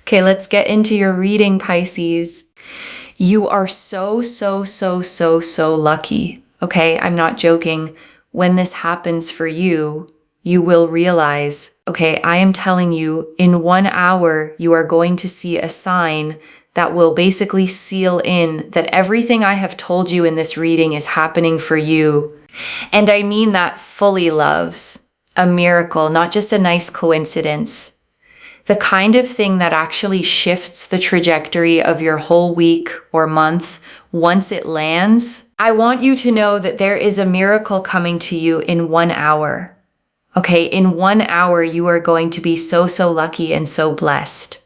Okay, let's get into your reading, Pisces. You are so lucky. Okay, I'm not joking. When this happens for you, you will realize, okay, I am telling you, in 1 hour, you are going to see a sign that will basically seal in that everything I have told you in this reading is happening for you. And I mean that fully, loves. A miracle, not just a nice coincidence. The kind of thing that actually shifts the trajectory of your whole week or month once it lands. I want you to know that there is a miracle coming to you in 1 hour. Okay, in 1 hour, you are going to be so lucky and so blessed.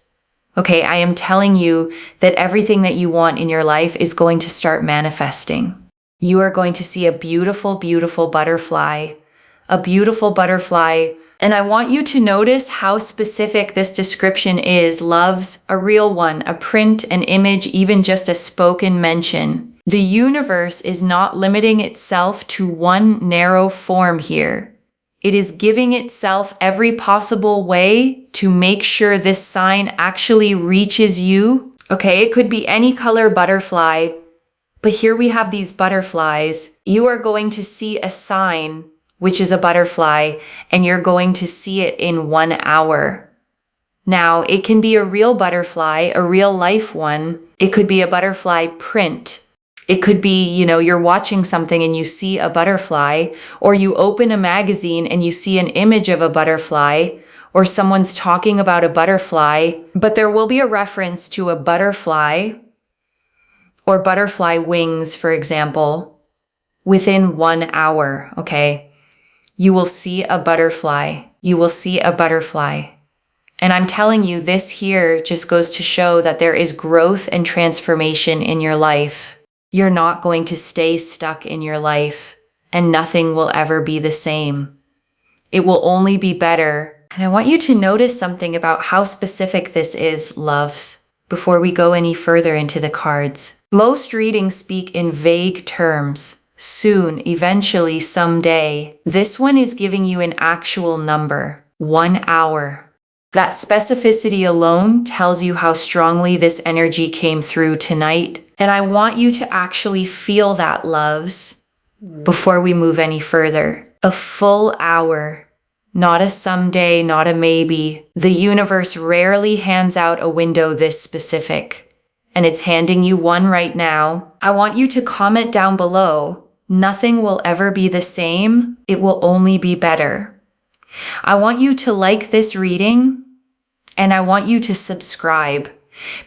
Okay, I am telling you that everything that you want in your life is going to start manifesting. You are going to see a beautiful butterfly. A beautiful butterfly. And I want you to notice how specific this description is, loves, a real one, a print, an image, even just a spoken mention. The universe is not limiting itself to one narrow form here. It is giving itself every possible way to make sure this sign actually reaches you. Okay, it could be any color butterfly, but here we have these butterflies. You are going to see a sign, which is a butterfly, and you're going to see it in 1 hour. Now, it can be a real butterfly, a real life one. It could be a butterfly print. It could be, you're watching something and you see a butterfly, or you open a magazine and you see an image of a butterfly, or someone's talking about a butterfly, but there will be a reference to a butterfly or butterfly wings, for example, within 1 hour, okay? You will see a butterfly. You will see a butterfly. And I'm telling you, this here just goes to show that there is growth and transformation in your life. You're not going to stay stuck in your life, and nothing will ever be the same. It will only be better. And I want you to notice something about how specific this is, loves, before we go any further into the cards. Most readings speak in vague terms. Soon, eventually, someday. This one is giving you an actual number. 1 hour. That specificity alone tells you how strongly this energy came through tonight. And I want you to actually feel that, loves, before we move any further. A full hour. Not a someday, not a maybe. The universe rarely hands out a window this specific. And it's handing you one right now. I want you to comment down below. Nothing will ever be the same. It will only be better. I want you to like this reading, and I want you to subscribe,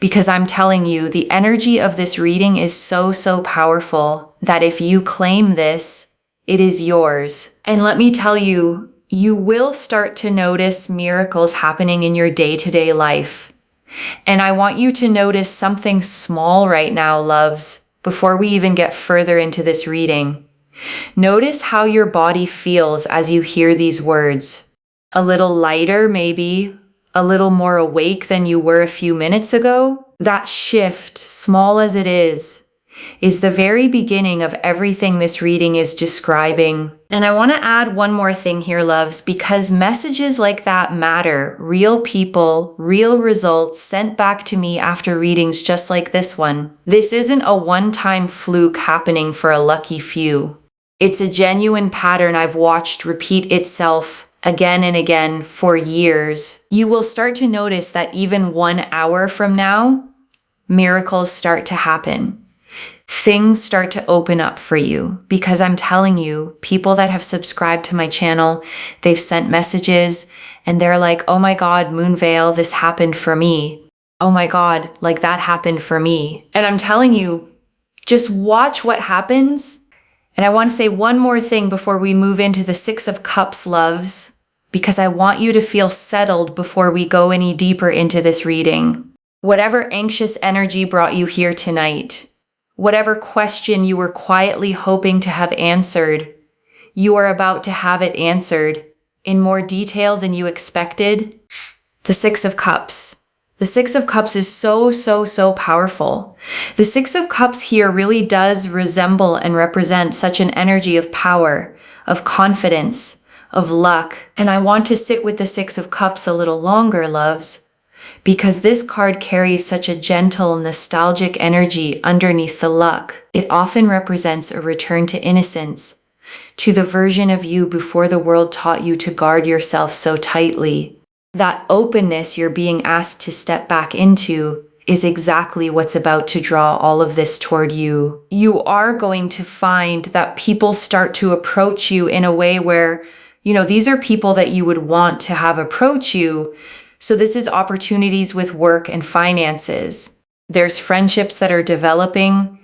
because I'm telling you, the energy of this reading is so powerful that if you claim this, it is yours. And let me tell you, you will start to notice miracles happening in your day-to-day life. And I want you to notice something small right now, loves, before we even get further into this reading. Notice how your body feels as you hear these words. A little lighter, maybe. A little more awake than you were a few minutes ago. That shift, small as it is the very beginning of everything this reading is describing. And I want to add one more thing here, loves, because messages like that matter. Real people, real results sent back to me after readings just like this one. This isn't a one-time fluke happening for a lucky few. It's a genuine pattern I've watched repeat itself again and again for years. You will start to notice that even 1 hour from now, miracles start to happen. Things start to open up for you, because I'm telling you, people that have subscribed to my channel, they've sent messages and they're like, oh my God, Moonveil, this happened for me. Oh my God, like that happened for me. And I'm telling you, just watch what happens. And I want to say one more thing before we move into the 6 of Cups, loves, because I want you to feel settled before we go any deeper into this reading. Whatever anxious energy brought you here tonight, whatever question you were quietly hoping to have answered, you are about to have it answered in more detail than you expected. The 6 of Cups. The 6 of Cups is so powerful. The 6 of Cups here really does resemble and represent such an energy of power, of confidence, of luck. And I want to sit with the 6 of Cups a little longer, loves, because this card carries such a gentle, nostalgic energy underneath the luck. It often represents a return to innocence, to the version of you before the world taught you to guard yourself so tightly. That openness you're being asked to step back into is exactly what's about to draw all of this toward you. You are going to find that people start to approach you in a way where, these are people that you would want to have approach you. So this is opportunities with work and finances. There's friendships that are developing,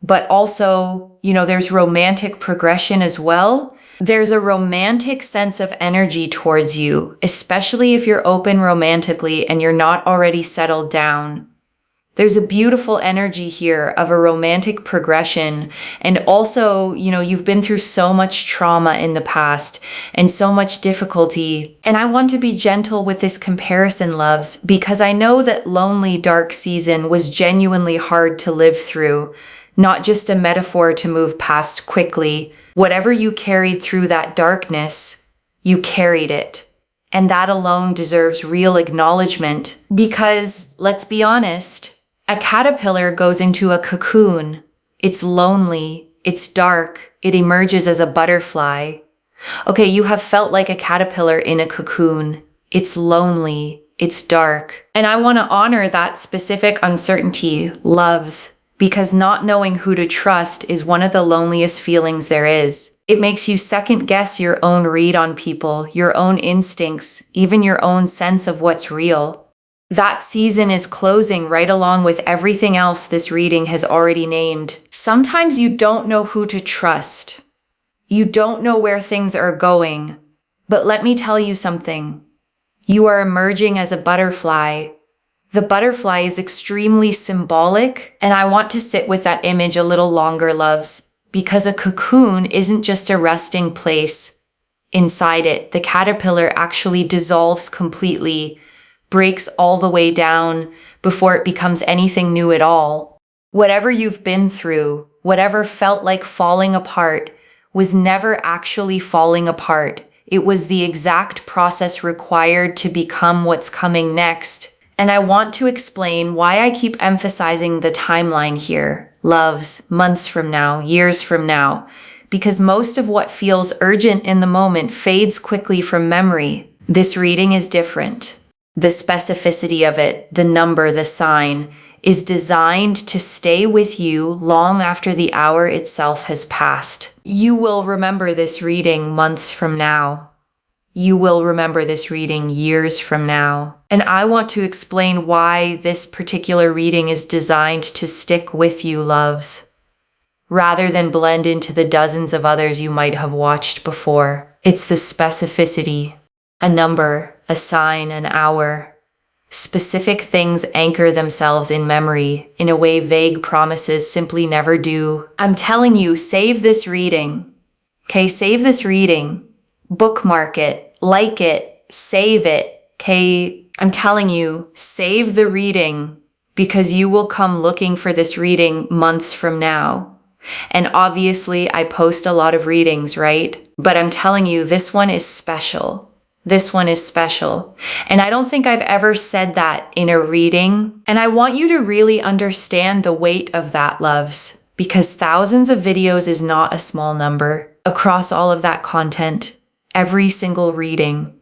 but also, there's romantic progression as well. There's a romantic sense of energy towards you, especially if you're open romantically and you're not already settled down. There's a beautiful energy here of a romantic progression. And also, you've been through so much trauma in the past and so much difficulty. And I want to be gentle with this comparison, loves, because I know that lonely, dark season was genuinely hard to live through, not just a metaphor to move past quickly. Whatever you carried through that darkness, you carried it. And that alone deserves real acknowledgement. Because, let's be honest, a caterpillar goes into a cocoon. It's lonely, it's dark, it emerges as a butterfly. Okay, you have felt like a caterpillar in a cocoon. It's lonely, it's dark. And I want to honor that specific uncertainty, loves. Because not knowing who to trust is one of the loneliest feelings there is. It makes you second guess your own read on people, your own instincts, even your own sense of what's real. That season is closing right along with everything else this reading has already named. Sometimes you don't know who to trust. You don't know where things are going. But let me tell you something. You are emerging as a butterfly. The butterfly is extremely symbolic, and I want to sit with that image a little longer, loves, because a cocoon isn't just a resting place. Inside it, the caterpillar actually dissolves completely, breaks all the way down before it becomes anything new at all. Whatever you've been through, whatever felt like falling apart, was never actually falling apart. It was the exact process required to become what's coming next. And I want to explain why I keep emphasizing the timeline here, loves, months from now, years from now, because most of what feels urgent in the moment fades quickly from memory. This reading is different. The specificity of it, the number, the sign, is designed to stay with you long after the hour itself has passed. You will remember this reading months from now. You will remember this reading years from now. And I want to explain why this particular reading is designed to stick with you, loves, rather than blend into the dozens of others you might have watched before. It's the specificity, a number, a sign, an hour. Specific things anchor themselves in memory in a way vague promises simply never do. I'm telling you, save this reading. Okay, save this reading. Bookmark it. Like it, save it, okay? I'm telling you, save the reading because you will come looking for this reading months from now. And obviously, I post a lot of readings, right? But I'm telling you, this one is special. This one is special. And I don't think I've ever said that in a reading. And I want you to really understand the weight of that, loves, because thousands of videos is not a small number across all of that content. Every single reading.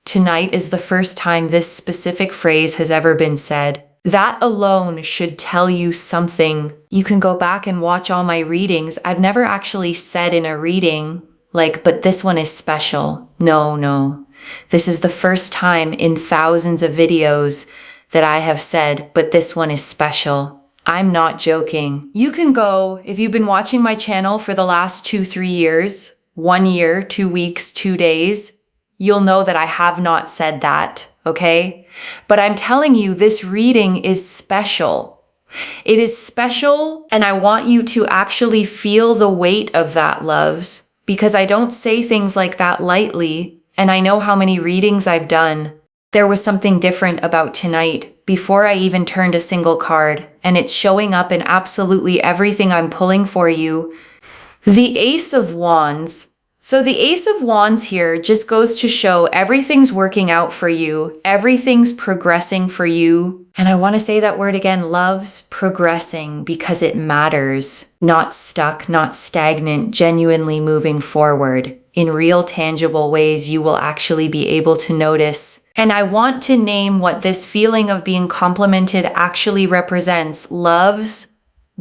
Tonight is the first time this specific phrase has ever been said. That alone should tell you something. You can go back and watch all my readings. I've never actually said in a reading, but this one is special. No. This is the first time in thousands of videos that I have said, but this one is special. I'm not joking. You can go, if you've been watching my channel for the last 2-3 years, 1 year, 2 weeks, 2 days, you'll know that I have not said that, okay? But I'm telling you, this reading is special. It is special, and I want you to actually feel the weight of that, loves, because I don't say things like that lightly, and I know how many readings I've done. There was something different about tonight before I even turned a single card, and it's showing up in absolutely everything I'm pulling for you. The Ace of Wands, So the Ace of Wands here just goes to show everything's working out for you. Everything's progressing for you. And I want to say that word again, love's progressing because it matters. Not stuck, not stagnant, genuinely moving forward. In real tangible ways, you will actually be able to notice. And I want to name what this feeling of being complimented actually represents. Love's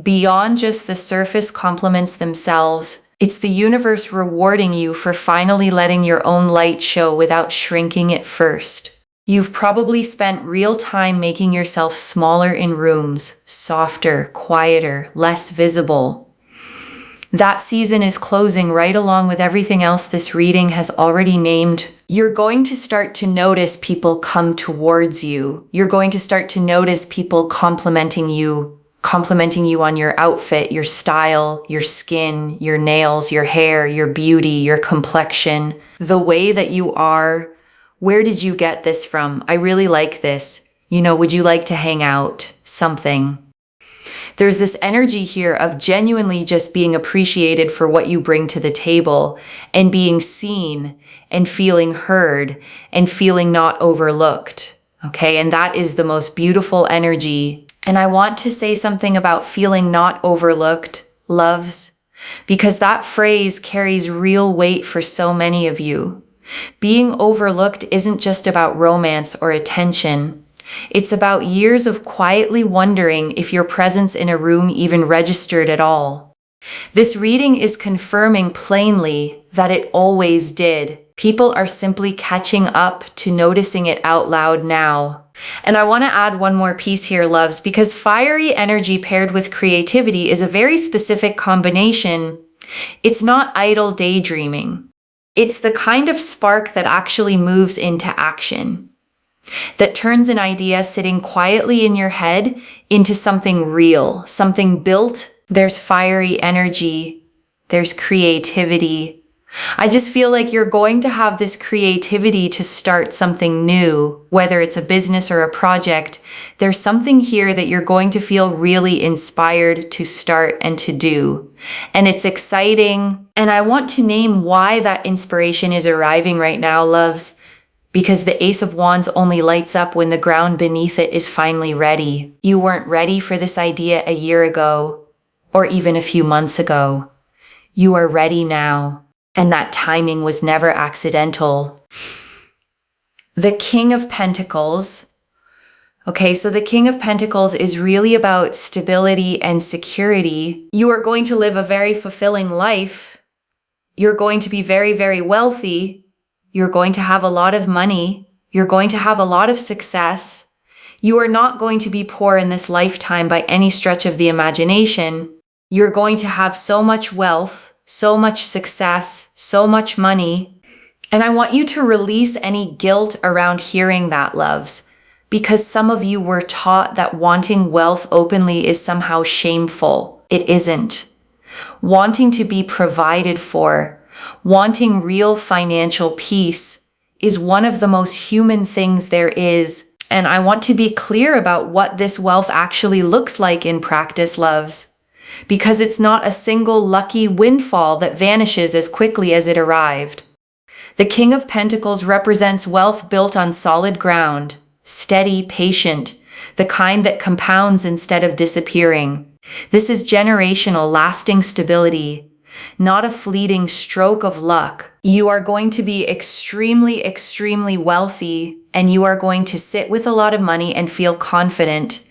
beyond just the surface compliments themselves. It's the universe rewarding you for finally letting your own light show without shrinking it first. You've probably spent real time making yourself smaller in rooms, softer, quieter, less visible. That season is closing right along with everything else this reading has already named. You're going to start to notice people come towards you. You're going to start to notice people complimenting you on your outfit, your style, your skin, your nails, your hair, your beauty, your complexion, the way that you are. Where did you get this from? I really like this. Would you like to hang out? Something. There's this energy here of genuinely just being appreciated for what you bring to the table and being seen and feeling heard and feeling not overlooked. Okay, and that is the most beautiful energy. And I want to say something about feeling not overlooked, loves, because that phrase carries real weight for so many of you. Being overlooked isn't just about romance or attention. It's about years of quietly wondering if your presence in a room even registered at all. This reading is confirming plainly that it always did. People are simply catching up to noticing it out loud now. And I want to add one more piece here, loves, because fiery energy paired with creativity is a very specific combination. It's not idle daydreaming. It's the kind of spark that actually moves into action, that turns an idea sitting quietly in your head into something real, something built. There's fiery energy. There's creativity. I just feel like you're going to have this creativity to start something new, whether it's a business or a project. There's something here that you're going to feel really inspired to start and to do. And it's exciting. And I want to name why that inspiration is arriving right now, loves, because the Ace of Wands only lights up when the ground beneath it is finally ready. You weren't ready for this idea a year ago, or even a few months ago. You are ready now. And that timing was never accidental. The King of Pentacles. Okay, so the King of Pentacles is really about stability and security. You are going to live a very fulfilling life. You're going to be very, very wealthy. You're going to have a lot of money. You're going to have a lot of success. You are not going to be poor in this lifetime by any stretch of the imagination. You're going to have so much wealth, so much success, so much money. And I want you to release any guilt around hearing that, loves, because some of you were taught that wanting wealth openly is somehow shameful. It isn't. Wanting to be provided for, wanting real financial peace is one of the most human things there is. And I want to be clear about what this wealth actually looks like in practice, loves, because it's not a single lucky windfall that vanishes as quickly as it arrived. The King of Pentacles represents wealth built on solid ground, steady, patient, the kind that compounds instead of disappearing. This is generational, lasting stability, not a fleeting stroke of luck. You are going to be extremely, extremely wealthy, and you are going to sit with a lot of money and feel confident.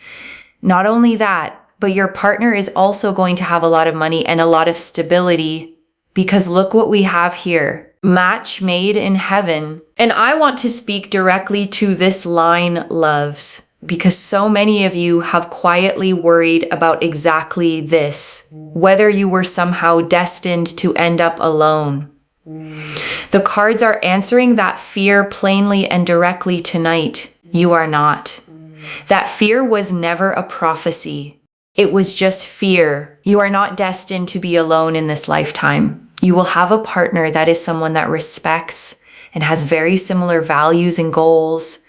Not only that, but your partner is also going to have a lot of money and a lot of stability, because look what we have here. Match made in heaven. And I want to speak directly to this line, loves, because so many of you have quietly worried about exactly this, whether you were somehow destined to end up alone. The cards are answering that fear plainly and directly tonight. You are not. That fear was never a prophecy. It was just fear. You are not destined to be alone in this lifetime. You will have a partner that is someone that respects and has very similar values and goals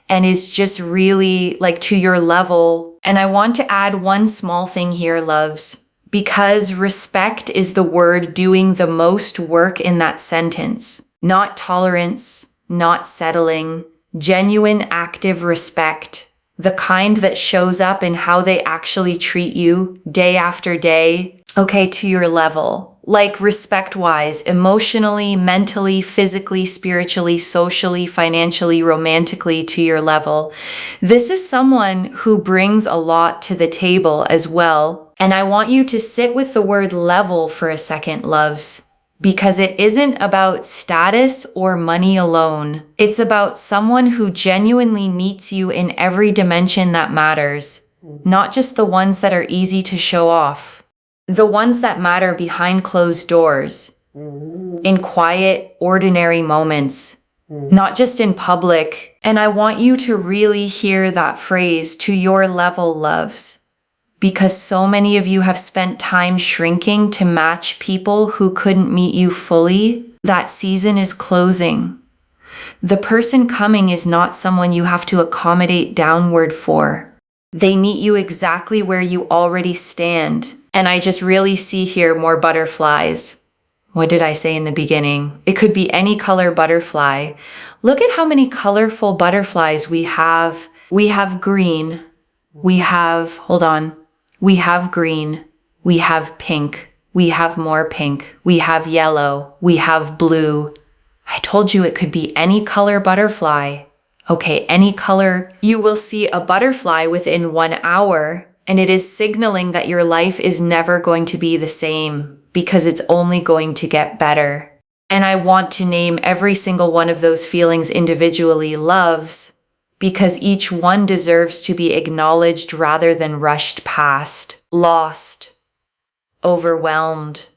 and is just really like to your level. And I want to add one small thing here, loves, because respect is the word doing the most work in that sentence. Not tolerance, not settling, genuine active respect. The kind that shows up in how they actually treat you day after day, okay, to your level. Like respect-wise, emotionally, mentally, physically, spiritually, socially, financially, romantically to your level. This is someone who brings a lot to the table as well. And I want you to sit with the word level for a second, loves. Because it isn't about status or money alone. It's about someone who genuinely meets you in every dimension that matters, not just the ones that are easy to show off. The ones that matter behind closed doors, in quiet, ordinary moments, not just in public. And I want you to really hear that phrase, to your level, loves. Because so many of you have spent time shrinking to match people who couldn't meet you fully. That season is closing. The person coming is not someone you have to accommodate downward for. They meet you exactly where you already stand. And I just really see here more butterflies. What did I say in the beginning? It could be any color butterfly. Look at how many colorful butterflies we have. We have green. We have, hold on. We have green, we have pink, we have more pink, we have yellow, we have blue. I told you it could be any color butterfly. Okay, any color. You will see a butterfly within 1 hour, and it is signaling that your life is never going to be the same because it's only going to get better. And I want to name every single one of those feelings individually, loves, because each one deserves to be acknowledged rather than rushed past. Lost, overwhelmed,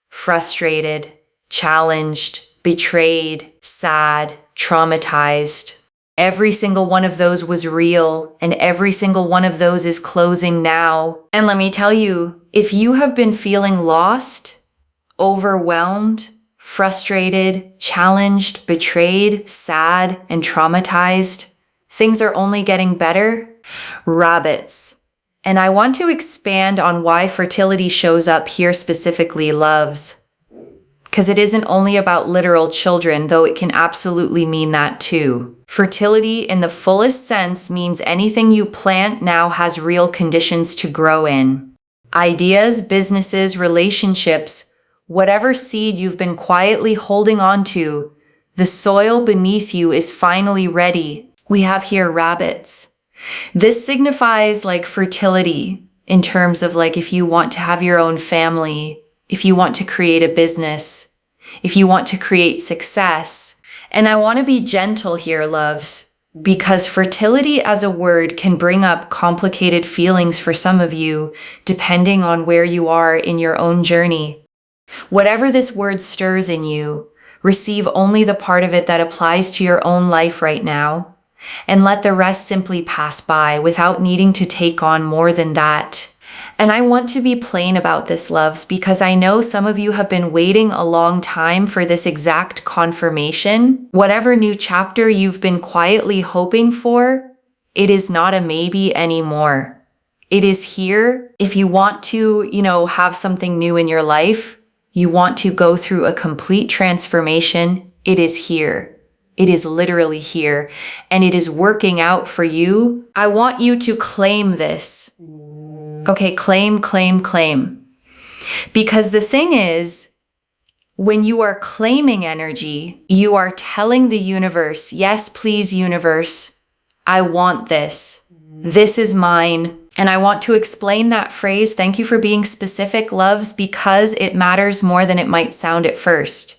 frustrated, challenged, betrayed, sad, traumatized. Every single one of those was real, and every single one of those is closing now. And let me tell you, if you have been feeling lost, overwhelmed, frustrated, challenged, betrayed, sad, and traumatized, things are only getting better. Rabbits. And I want to expand on why fertility shows up here specifically, loves. Because it isn't only about literal children, though it can absolutely mean that too. Fertility in the fullest sense means anything you plant now has real conditions to grow in. Ideas, businesses, relationships, whatever seed you've been quietly holding on to, the soil beneath you is finally ready. We have here rabbits. This signifies like fertility in terms of like if you want to have your own family, if you want to create a business, if you want to create success. And I want to be gentle here, loves, because fertility as a word can bring up complicated feelings for some of you, depending on where you are in your own journey. Whatever this word stirs in you, receive only the part of it that applies to your own life right now. And let the rest simply pass by without needing to take on more than that. And I want to be plain about this, loves, because I know some of you have been waiting a long time for this exact confirmation. Whatever new chapter you've been quietly hoping for, it is not a maybe anymore. It is here. If you want to, have something new in your life, you want to go through a complete transformation, it is here. It is literally here, and it is working out for you. I want you to claim this. Okay, claim. Because the thing is, when you are claiming energy, you are telling the universe, yes, please, universe, I want this. This is mine. And I want to explain that phrase, thank you for being specific, loves, because it matters more than it might sound at first.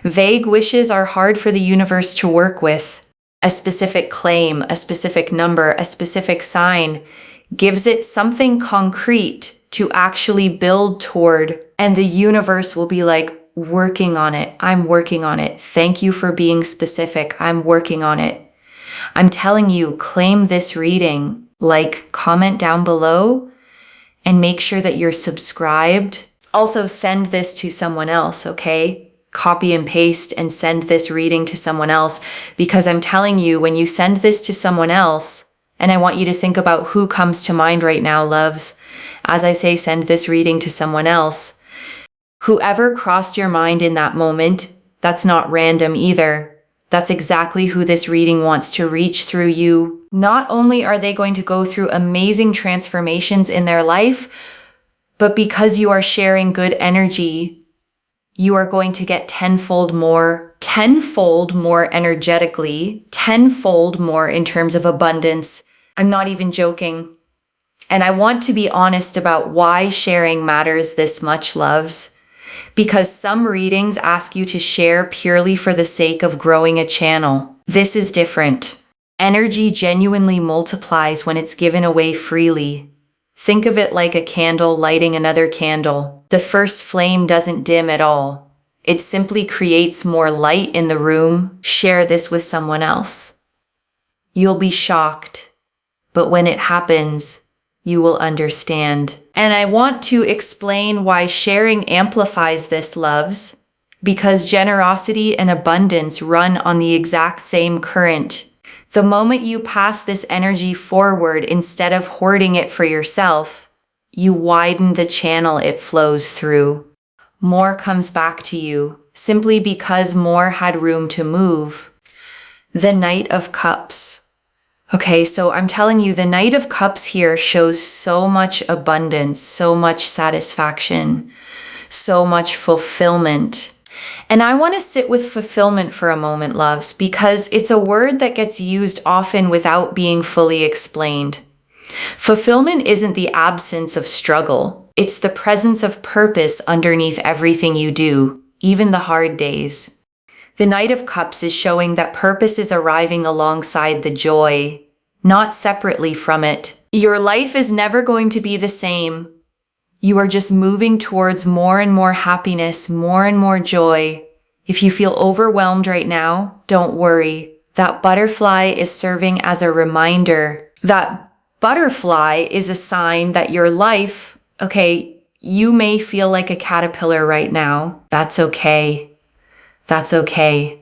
Vague wishes are hard for the universe to work with. A specific claim, a specific number, a specific sign gives it something concrete to actually build toward, and the universe will be like, working on it. I'm working on it. Thank you for being specific. I'm working on it. I'm telling you, claim this reading. Like, comment down below and make sure that you're subscribed. Also send this to someone else, okay? Copy and paste and send this reading to someone else, because I'm telling you, when you send this to someone else, And I want you to think about who comes to mind right now, loves. As I say, send this reading to someone else. Whoever crossed your mind in that moment, that's not random either. That's exactly who this reading wants to reach through you. Not only are they going to go through amazing transformations in their life, but because you are sharing good energy, you are going to get tenfold more energetically, tenfold more in terms of abundance. I'm not even joking. And I want to be honest about why sharing matters this much, loves. Because some readings ask you to share purely for the sake of growing a channel. This is different. Energy genuinely multiplies when it's given away freely. Think of it like a candle lighting another candle. The first flame doesn't dim at all. It simply creates more light in the room. Share this with someone else. You'll be shocked, but when it happens, you will understand. And I want to explain why sharing amplifies this, loves, because generosity and abundance run on the exact same current. The moment you pass this energy forward instead of hoarding it for yourself, you widen the channel it flows through. More comes back to you, simply because more had room to move. The Knight of Cups. Okay, so I'm telling you, the Knight of Cups here shows so much abundance, so much satisfaction, so much fulfillment. And I want to sit with fulfillment for a moment, loves, because it's a word that gets used often without being fully explained. Fulfillment isn't the absence of struggle. It's the presence of purpose underneath everything you do, even the hard days. The Knight of Cups is showing that purpose is arriving alongside the joy, not separately from it. Your life is never going to be the same. You are just moving towards more and more happiness, more and more joy. If you feel overwhelmed right now, don't worry. That butterfly is serving as a reminder. That butterfly is a sign that your life, okay, you may feel like a caterpillar right now. That's okay. That's okay.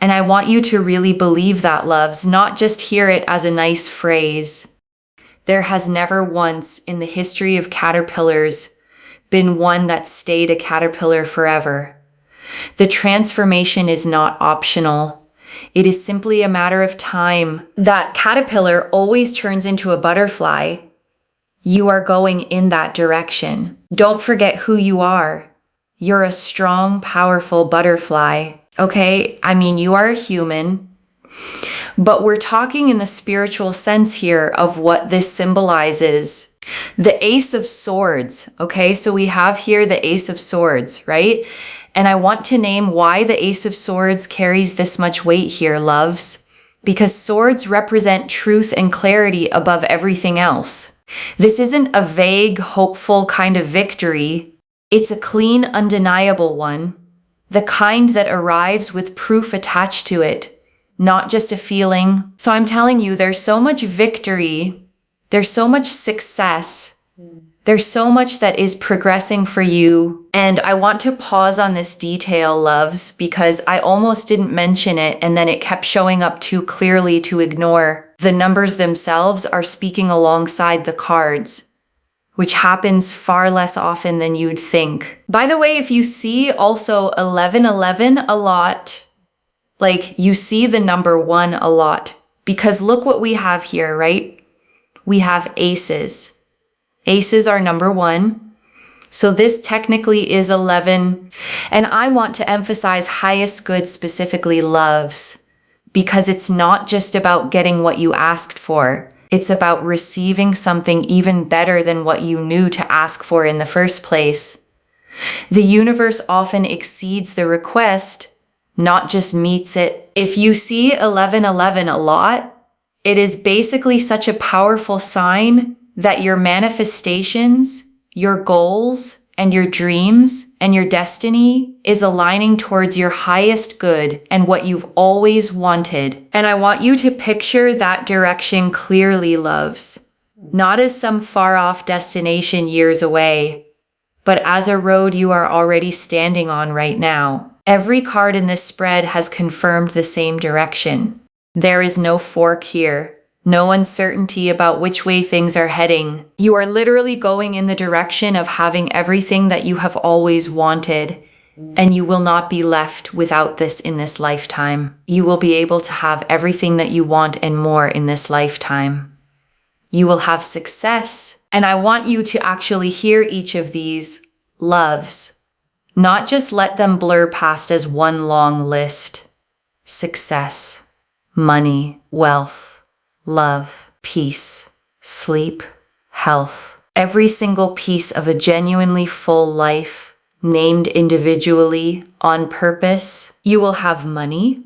And I want you to really believe that, loves, not just hear it as a nice phrase. There has never once in the history of caterpillars been one that stayed a caterpillar forever. The transformation is not optional. It is simply a matter of time. That caterpillar always turns into a butterfly. You are going in that direction. Don't forget who you are. You're a strong, powerful butterfly, okay? I mean, you are a human, but we're talking in the spiritual sense here of what this symbolizes. The Ace of Swords, okay? So we have here the Ace of Swords, right? And I want to name why the Ace of Swords carries this much weight here, loves, because swords represent truth and clarity above everything else. This isn't a vague, hopeful kind of victory. It's a clean, undeniable one, the kind that arrives with proof attached to it, not just a feeling. So I'm telling you, there's so much victory, there's so much success, there's so much that is progressing for you. And I want to pause on this detail, loves, because I almost didn't mention it and then it kept showing up too clearly to ignore. The numbers themselves are speaking alongside the cards, which happens far less often than you'd think. By the way, if you see also 1111 a lot, like you see the number 1 a lot, because look what we have here, right? We have aces. Aces are number 1. So this technically is 11. And I want to emphasize highest good, specifically loves, because it's not just about getting what you asked for. It's about receiving something even better than what you knew to ask for in the first place. The universe often exceeds the request, not just meets it. If you see 1111 a lot, it is basically such a powerful sign that your manifestations, your goals, and your dreams and your destiny is aligning towards your highest good and what you've always wanted. And I want you to picture that direction clearly, loves, not as some far off destination years away, but as a road you are already standing on right now. Every card in this spread has confirmed the same direction. There is no fork here, no uncertainty about which way things are heading. You are literally going in the direction of having everything that you have always wanted, and you will not be left without this in this lifetime. You will be able to have everything that you want and more in this lifetime. You will have success, and I want you to actually hear each of these loves, not just let them blur past as one long list. Success, money, wealth, love, peace, sleep, health. Every single piece of a genuinely full life, named individually, on purpose. You will have money,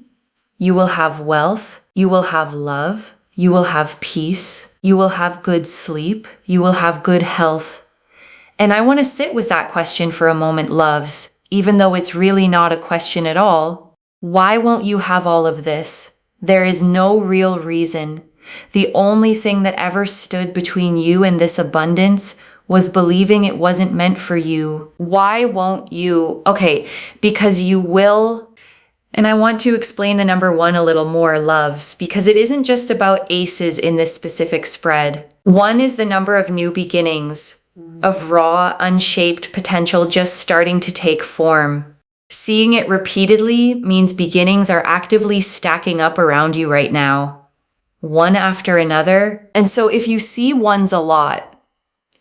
you will have wealth, you will have love, you will have peace, you will have good sleep, you will have good health. And I want to sit with that question for a moment, loves, even though it's really not a question at all. Why won't you have all of this? There is no real reason. The only thing that ever stood between you and this abundance was believing it wasn't meant for you. Why won't you? Okay, because you will. And I want to explain the number one a little more, loves, because it isn't just about aces in this specific spread. One is the number of new beginnings, of raw, unshaped potential just starting to take form. Seeing it repeatedly means beginnings are actively stacking up around you right now, one after another. And so if you see ones a lot,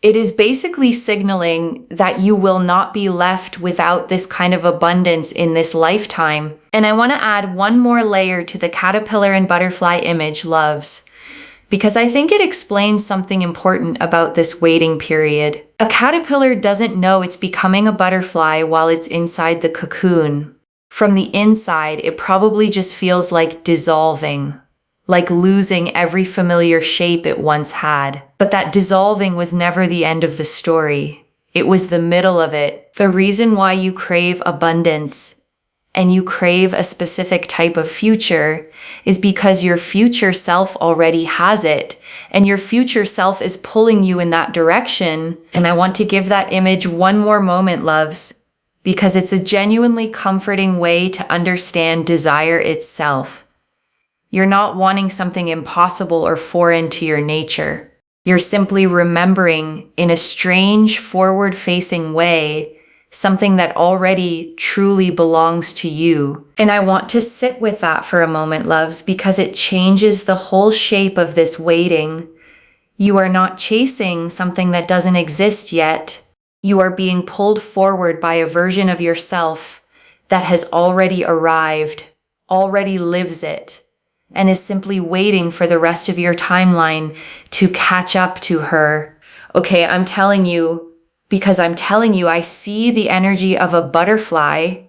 it is basically signaling that you will not be left without this kind of abundance in this lifetime. And I want to add one more layer to the caterpillar and butterfly image, loves, because I think it explains something important about this waiting period. A caterpillar doesn't know it's becoming a butterfly while it's inside the cocoon. From the inside, it probably just feels like dissolving, like losing every familiar shape it once had. But that dissolving was never the end of the story. It was the middle of it. The reason why you crave abundance and you crave a specific type of future is because your future self already has it, and your future self is pulling you in that direction. And I want to give that image one more moment, loves, because it's a genuinely comforting way to understand desire itself. You're not wanting something impossible or foreign to your nature. You're simply remembering, in a strange, forward-facing way, something that already truly belongs to you. And I want to sit with that for a moment, loves, because it changes the whole shape of this waiting. You are not chasing something that doesn't exist yet. You are being pulled forward by a version of yourself that has already arrived, already lives it, and is simply waiting for the rest of your timeline to catch up to her. Okay, I'm telling you, because I'm telling you, I see the energy of a butterfly,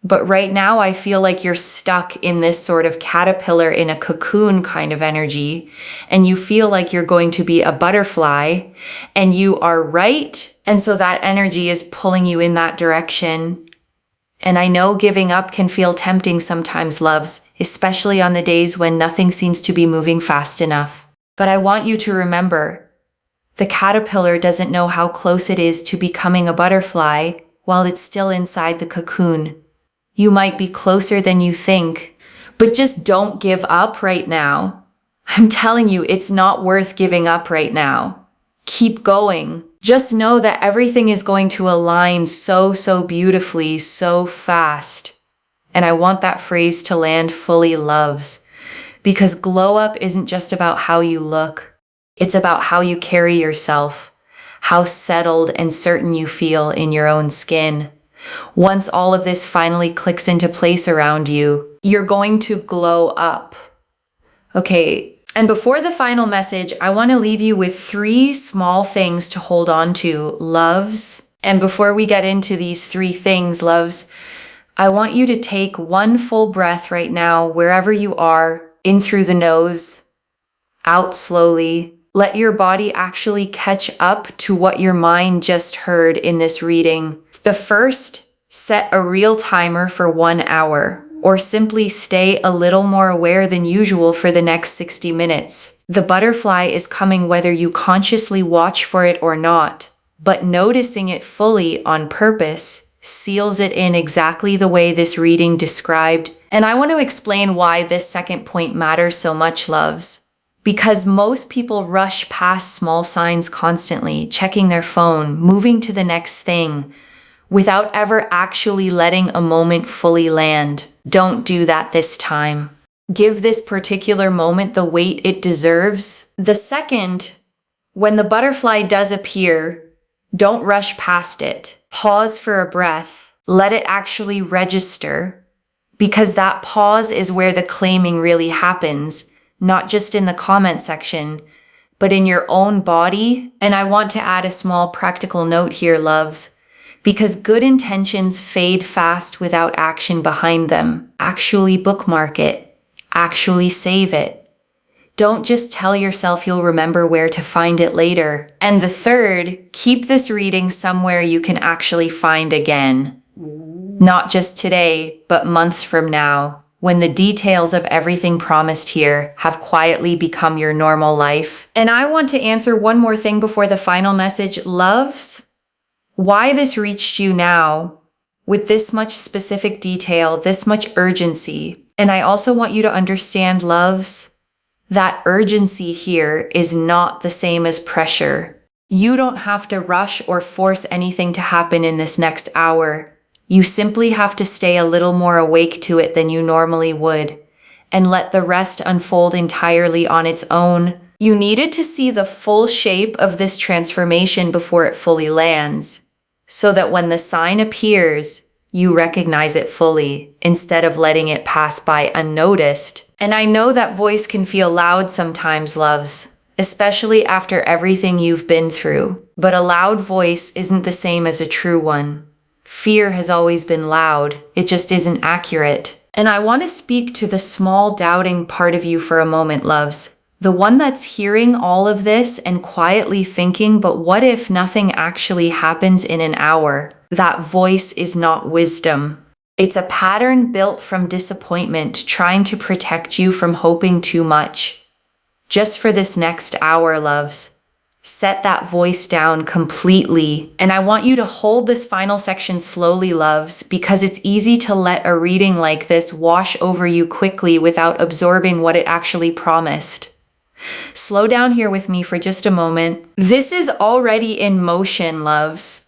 but right now I feel like you're stuck in this sort of caterpillar in a cocoon kind of energy, and you feel like you're going to be a butterfly, and you are right. And so that energy is pulling you in that direction. And I know giving up can feel tempting sometimes, loves, especially on the days when nothing seems to be moving fast enough. But I want you to remember, the caterpillar doesn't know how close it is to becoming a butterfly while it's still inside the cocoon. You might be closer than you think, but just don't give up right now. I'm telling you, it's not worth giving up right now. Keep going. Just know that everything is going to align so beautifully, so fast. And I want that phrase to land fully, loves, because glow up isn't just about how you look. It's about how you carry yourself, how settled and certain you feel in your own skin. Once all of this finally clicks into place around you, you're going to glow up. Okay, and before the final message, I want to leave you with 3 small things to hold on to, loves. And before we get into these 3 things, loves, I want you to take one full breath right now, wherever you are, in through the nose, out slowly. Let your body actually catch up to what your mind just heard in this reading. The first, set a real timer for 1 hour, or simply stay a little more aware than usual for the next 60 minutes. The butterfly is coming whether you consciously watch for it or not, but noticing it fully on purpose seals it in exactly the way this reading described. And I want to explain why this second point matters so much, loves. Because most people rush past small signs constantly, checking their phone, moving to the next thing, without ever actually letting a moment fully land. Don't do that this time. Give this particular moment the weight it deserves. The second, when the butterfly does appear, don't rush past it. Pause for a breath. Let it actually register, because that pause is where the claiming really happens, not just in the comment section, but in your own body. And I want to add a small practical note here, loves, because good intentions fade fast without action behind them. Actually bookmark it. Actually save it. Don't just tell yourself you'll remember where to find it later. And the third, keep this reading somewhere you can actually find again. Not just today, but months from now, when the details of everything promised here have quietly become your normal life. And I want to answer one more thing before the final message, loves. Why this reached you now, with this much specific detail, this much urgency. And I also want you to understand, loves, that urgency here is not the same as pressure. You don't have to rush or force anything to happen in this next hour. You simply have to stay a little more awake to it than you normally would, and let the rest unfold entirely on its own. You needed to see the full shape of this transformation before it fully lands, so that when the sign appears, you recognize it fully, instead of letting it pass by unnoticed. And I know that voice can feel loud sometimes, loves, especially after everything you've been through. But a loud voice isn't the same as a true one. Fear has always been loud, it just isn't accurate. And I want to speak to the small doubting part of you for a moment, loves. The one that's hearing all of this and quietly thinking, but what if nothing actually happens in an hour? That voice is not wisdom. It's a pattern built from disappointment, trying to protect you from hoping too much. Just for this next hour, loves, set that voice down completely. And I want you to hold this final section slowly, loves, because it's easy to let a reading like this wash over you quickly without absorbing what it actually promised. Slow down here with me for just a moment. This is already in motion, loves.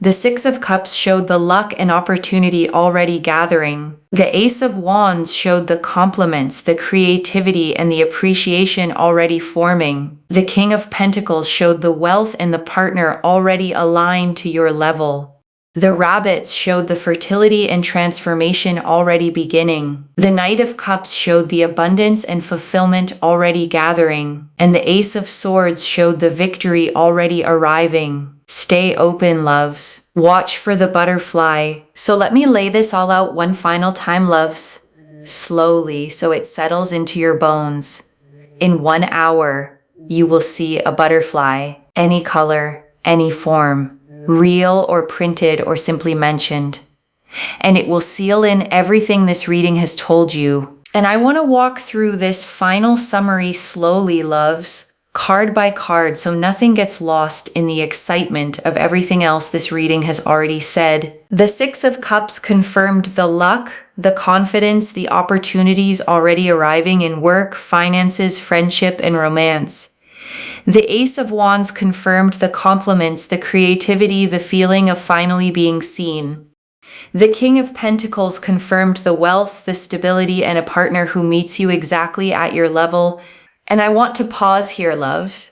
The Six of Cups showed the luck and opportunity already gathering. The Ace of Wands showed the compliments, the creativity, and the appreciation already forming. The King of Pentacles showed the wealth and the partner already aligned to your level. The Rabbits showed the fertility and transformation already beginning. The Knight of Cups showed the abundance and fulfillment already gathering. And the Ace of Swords showed the victory already arriving. Stay open, loves. Watch for the butterfly. So let me lay this all out one final time, loves. Slowly, so it settles into your bones. In 1 hour, you will see a butterfly, any color, any form, real or printed or simply mentioned. And it will seal in everything this reading has told you. And I want to walk through this final summary slowly, loves. Card by card, so nothing gets lost in the excitement of everything else this reading has already said. The Six of Cups confirmed the luck, the confidence, the opportunities already arriving in work, finances, friendship, and romance. The Ace of Wands confirmed the compliments, the creativity, the feeling of finally being seen. The King of Pentacles confirmed the wealth, the stability, and a partner who meets you exactly at your level. And I want to pause here, loves,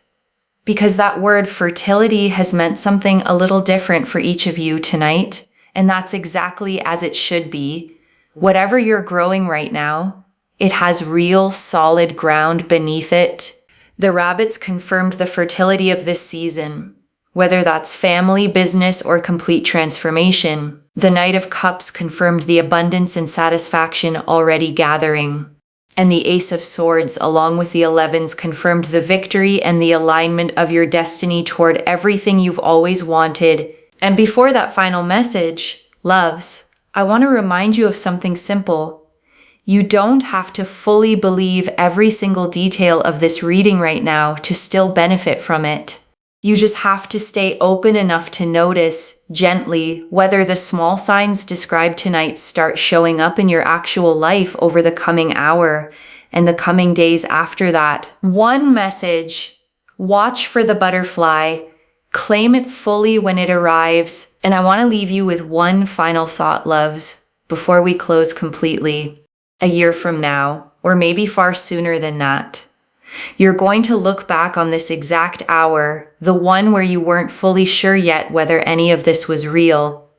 because that word fertility has meant something a little different for each of you tonight, and that's exactly as it should be. Whatever you're growing right now, it has real, solid ground beneath it. The Rabbits confirmed the fertility of this season, whether that's family, business, or complete transformation. The Knight of Cups confirmed the abundance and satisfaction already gathering. And the Ace of Swords, along with the 11s, confirmed the victory and the alignment of your destiny toward everything you've always wanted. And before that final message, loves, I want to remind you of something simple. You don't have to fully believe every single detail of this reading right now to still benefit from it. You just have to stay open enough to notice, gently, whether the small signs described tonight start showing up in your actual life over the coming hour. and the coming days after that. One message: watch for the butterfly, claim it fully when it arrives. And I want to leave you with one final thought, loves, before we close completely. A year from now, or maybe far sooner than that, you're going to look back on this exact hour, the one where you weren't fully sure yet whether any of this was real,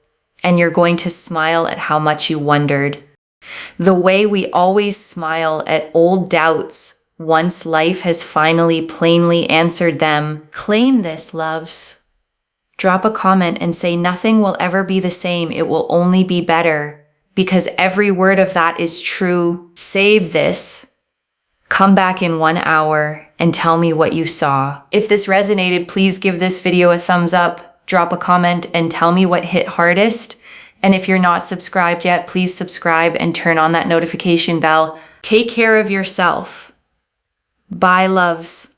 and you're going to smile at how much you wondered. The way we always smile at old doubts once life has finally plainly answered them. Claim this, loves. Drop a comment and say nothing will ever be the same, it will only be better, because every word of that is true. Save this. Come back in 1 hour and tell me what you saw. If this resonated, please give this video a thumbs up, drop a comment, and tell me what hit hardest. And if you're not subscribed yet, please subscribe and turn on that notification bell. Take care of yourself. Bye, loves.